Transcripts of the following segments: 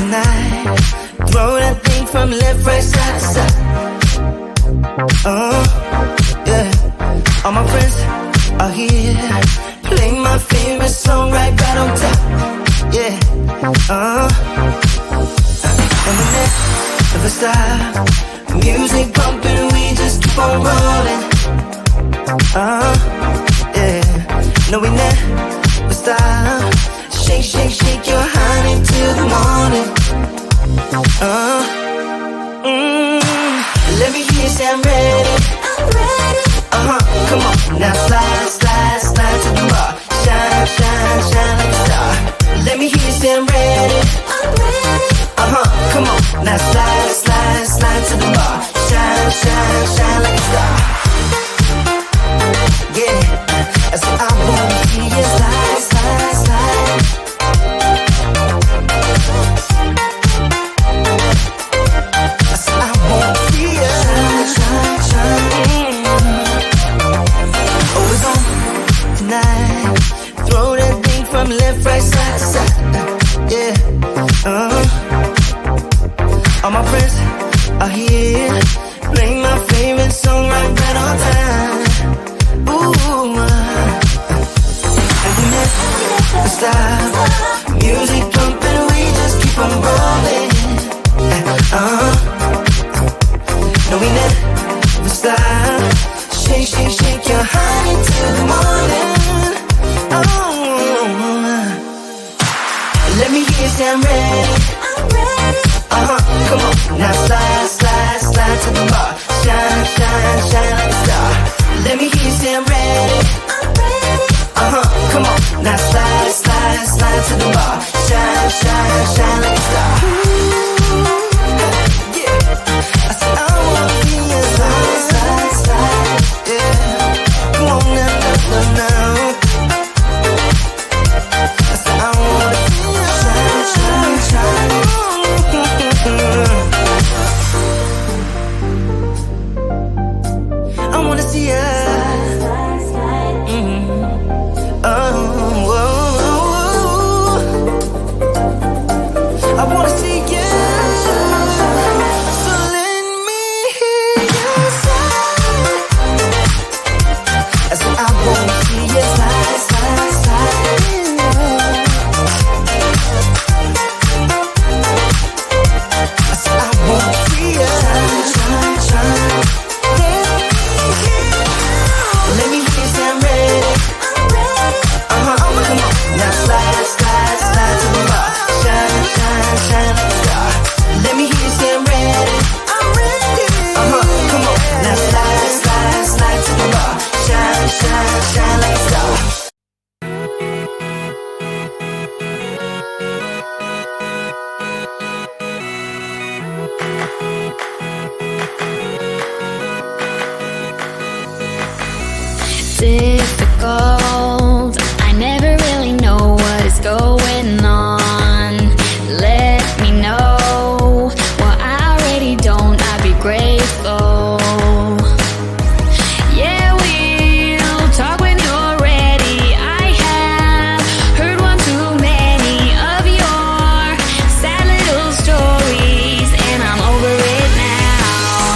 tonight. Throw that thing from left, right, side to side. Yeah. All my friends are here. Play my favorite song right on top. Yeah. And we never stop. Music pumping, we just keep on rolling. Yeah. No, we never stop. Shake, shake, shake your honey till the morning. Let me hear you say I'm ready. I'm ready. Come on, now slide, slide, slide to the bar. Shine, shine, shine like a star. Let me hear you say I'm ready. I'm ready. Come on, now slide, slide, slide to the bar. Shine, shine, shine like a star. Yeah, I said I wanna see you slide, slide, slide. I said I wanna see you shine, shine, shine. Oh, it's on tonight. Throw that thing from left, right, side to side. Yeah, all my friends are here. Play my favorite song right on time. Ooh, and we never stop. Music pumping, we just keep on rolling. No, we never stop. Shake, shake, shake your honey till the morning. Let me hear you say I'm ready. I'm ready. Come on, now slide, slide, slide to the bar. Shine, shine, shine like a star. Let me hear you say I'm ready. I'm ready. Come on, now slide, slide, slide to the bar. Shine, shine, shine like a star. Yeah, I said I wanna see you slide, slide, slide. Yeah, come on now, now, now. I said I wanna see you shine, shine, shine. I wanna see ya. I wanna see ya. So let me hear you slide. I said I wanna see ya slide, slide, slide. I said I wanna see ya shine, shine. Let me hear you say I'm ready. I'm ready. Come on, now slide, slide, slide to the bar. Shine, shine, shine like a star. Let me hear you say I'm ready. I'm ready. Come on, now slide, slide, slide to the bar. Shine, shine, shine like a star. Difficult, I never really know what is going on. Let me know what I already don't, I'd be grateful. Yeah, we'll talk when you're ready. I have heard one too many of your sad little stories, and I'm over it now.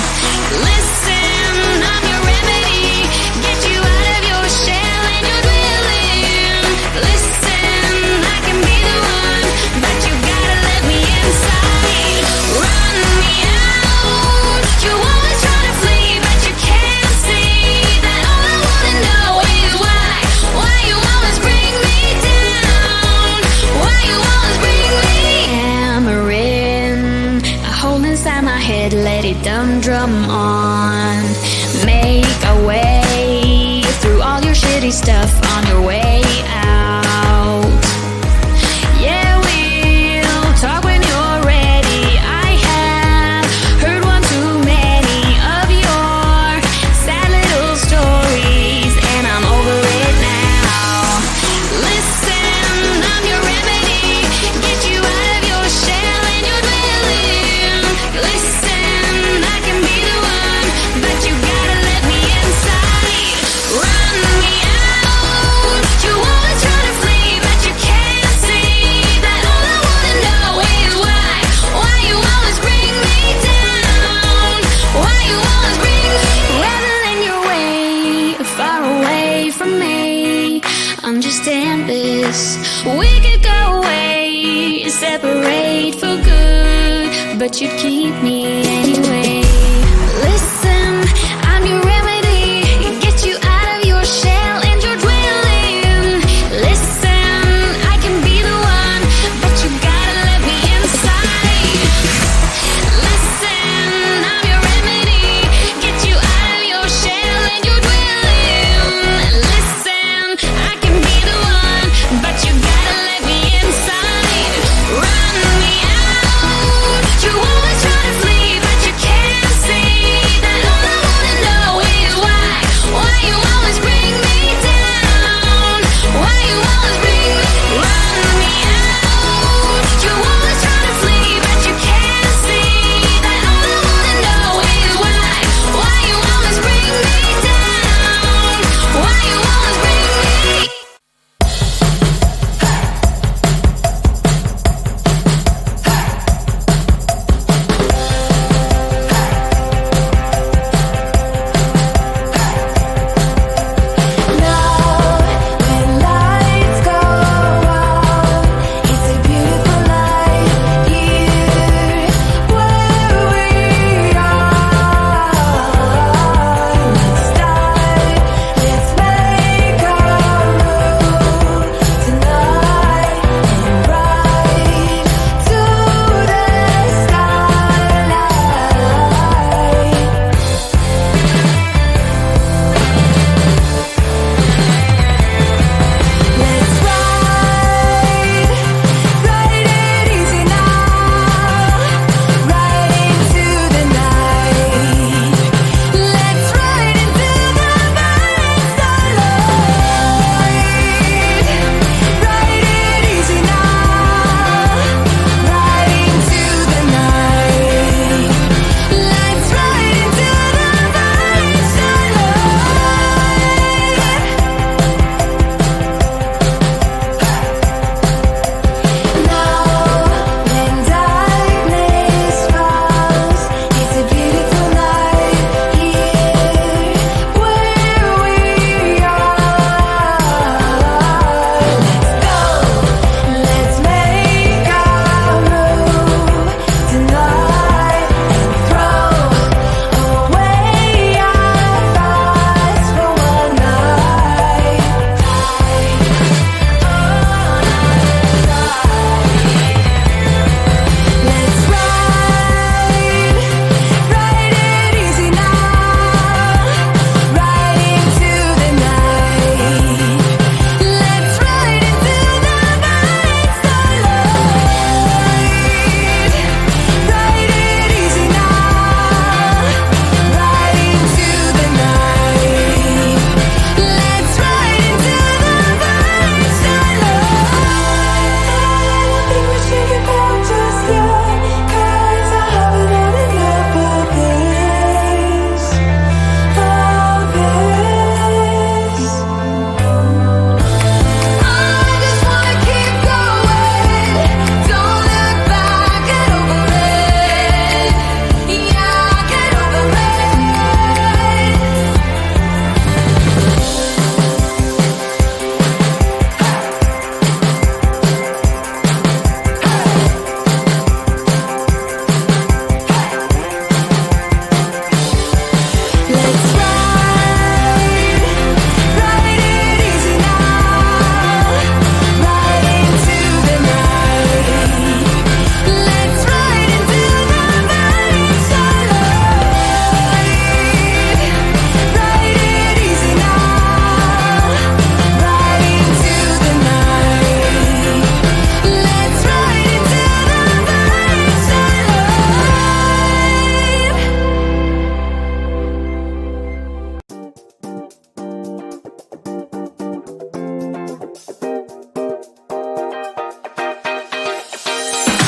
Listen, I'm your remedy. Get you out of your shell and your dwelling. Listen, I can be the one, but you gotta let me inside. Run me out. You always try to flee, but you can't see that all I wanna know is why you always bring me down. Why you always bring me hammering. I hold inside my head, let it drum on. Make a way through all your shitty stuff on your way out. Yeah, we'll talk when you're ready. I have heard one too many of your sad little stories, and I'm over it now. Listen, I'm your remedy. Get you out of your shell and your dwelling. Listen, I can be the one, but you gotta let me inside. Run me out. You but you'd keep me anyway. Listen, I'm your remedy, get you out of your shell and your dwelling. Listen, I can be the one, but you gotta let me inside. Listen, I'm your remedy, get you out of your shell and your dwelling. Listen, I can be the one, but you gotta let me inside. Run me out, you always try to flee, but you can't see that all I wanna know is why you always bring me down, why you always bring me. Run me out, you always try to flee, but you can't see that all I wanna know is why you always bring me down, why you always bring me.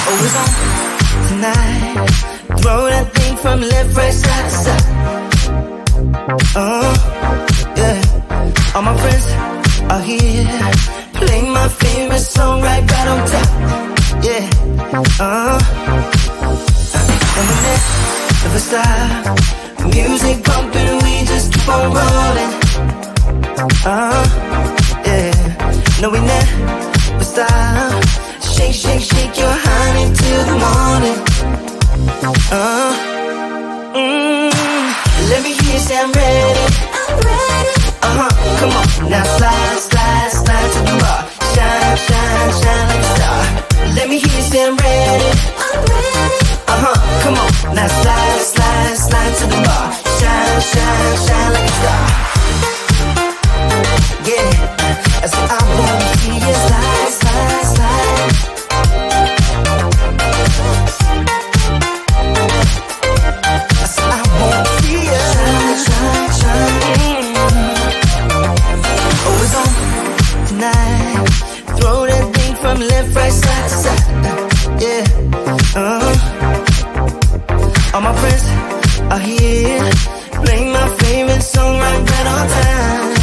Always on tonight. Throw that thing from left, right, side to side. Yeah. All my friends are here. Play my favorite song right on top. Yeah. And we never stop. Music bumping, we just keep on rolling. Yeah. No, we never stop. Shake, shake, shake your honey till the morning. I'm ready. Come on, now slide, slide, slide to the bar. Shine, shine, shine like a star. Let me hear you say I'm ready. Come on, now slide, slide, slide to the bar. Shine, shine, shine like a star. Yeah, I said I wanna see you slide, slide, slide. I said I wanna see you shine, shine, shine. Oh, it's on tonight. Throw that thing from left, right, side to side. Yeah, all my friends are here. Play my favorite song right on time.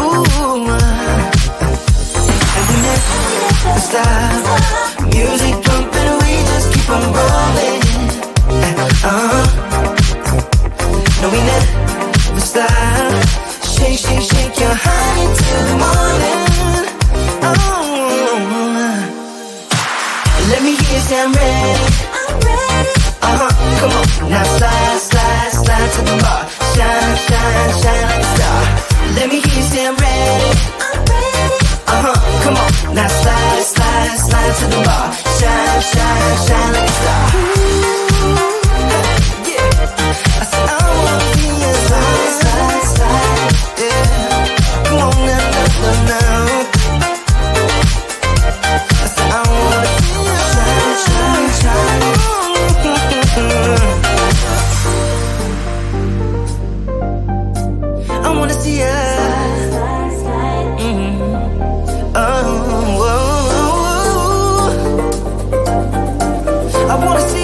Ooh, and we never stop. Music pumping, we just keep on rolling. No, we never stop. Shake, shake, shake your honey till the morning. Let me hear you say I'm ready. Come on, now slide, slide, slide to the bar. Shine, shine, shine like a star. Let me hear you say I'm ready. Come on, now slide, slide, slide to the bar. Shine, shine, shine like a star. Yeah, I said I wanna be a slide, slide, slide. Yeah, come on now, now. I said I wanna be a shine, shine, shine. I wanna see ya. Oh, I wanna see